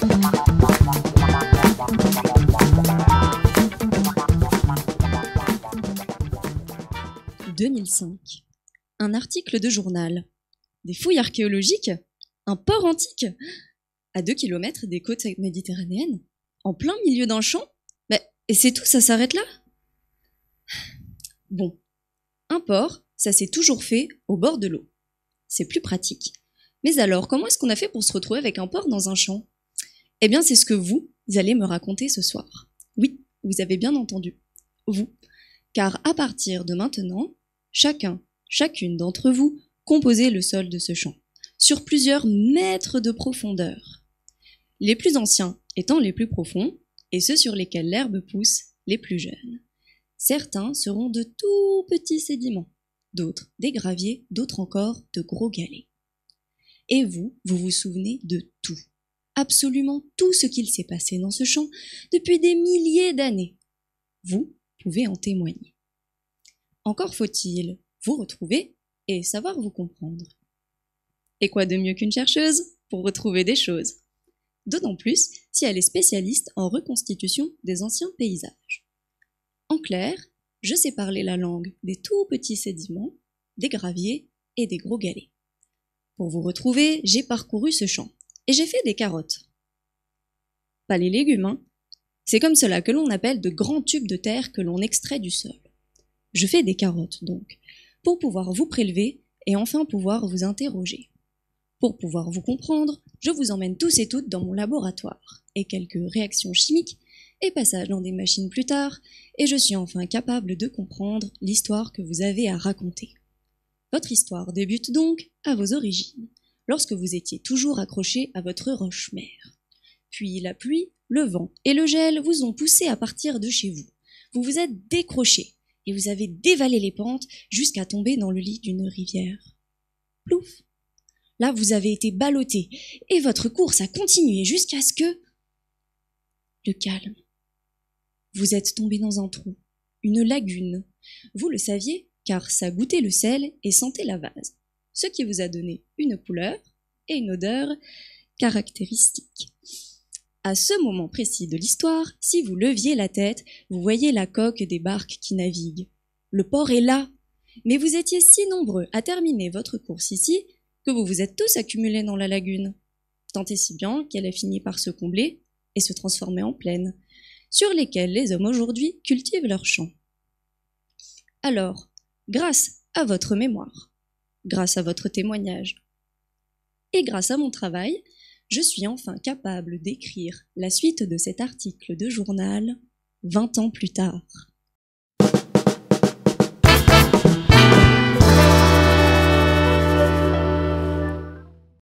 « 2005. Un article de journal. Des fouilles archéologiques. Un port antique. À 2 kilomètres des côtes méditerranéennes. En plein milieu d'un champ. Et c'est tout, ça s'arrête là? Bon, un port, ça s'est toujours fait au bord de l'eau. C'est plus pratique. Mais alors, comment est-ce qu'on a fait pour se retrouver avec un port dans un champ? Eh bien, c'est ce que vous allez me raconter ce soir. Oui, vous avez bien entendu. Vous. Car à partir de maintenant, chacune d'entre vous composez le sol de ce champ, sur plusieurs mètres de profondeur. Les plus anciens étant les plus profonds, et ceux sur lesquels l'herbe pousse les plus jeunes. Certains seront de tout petits sédiments, d'autres des graviers, d'autres encore de gros galets. Et vous vous souvenez de tout, absolument tout ce qu'il s'est passé dans ce champ depuis des milliers d'années. Vous pouvez en témoigner. Encore faut-il vous retrouver et savoir vous comprendre. Et quoi de mieux qu'une chercheuse pour retrouver des choses? D'autant plus si elle est spécialiste en reconstitution des anciens paysages. En clair, je sais parler la langue des tout petits sédiments, des graviers et des gros galets. Pour vous retrouver, j'ai parcouru ce champ et j'ai fait des carottes. Pas les légumes, hein. C'est comme cela que l'on appelle de grands tubes de terre que l'on extrait du sol. Je fais des carottes donc, pour pouvoir vous prélever et enfin pouvoir vous interroger. Pour pouvoir vous comprendre, je vous emmène tous et toutes dans mon laboratoire, et quelques réactions chimiques, et passage dans des machines plus tard, et je suis enfin capable de comprendre l'histoire que vous avez à raconter. Votre histoire débute donc à vos origines, lorsque vous étiez toujours accroché à votre roche-mère. Puis la pluie, le vent et le gel vous ont poussé à partir de chez vous. Vous vous êtes décroché, et vous avez dévalé les pentes jusqu'à tomber dans le lit d'une rivière. Plouf! Là, vous avez été ballotté, et votre course a continué jusqu'à ce que... Le calme. Vous êtes tombé dans un trou, une lagune. Vous le saviez, car ça goûtait le sel et sentait la vase, ce qui vous a donné une couleur et une odeur caractéristiques. À ce moment précis de l'histoire, si vous leviez la tête, vous voyez la coque des barques qui naviguent. Le port est là, mais vous étiez si nombreux à terminer votre course ici que vous vous êtes tous accumulés dans la lagune, tant et si bien qu'elle a fini par se combler et se transformer en plaine, sur lesquelles les hommes aujourd'hui cultivent leurs champs. Alors, grâce à votre mémoire, grâce à votre témoignage, et grâce à mon travail, je suis enfin capable d'écrire la suite de cet article de journal 20 ans plus tard.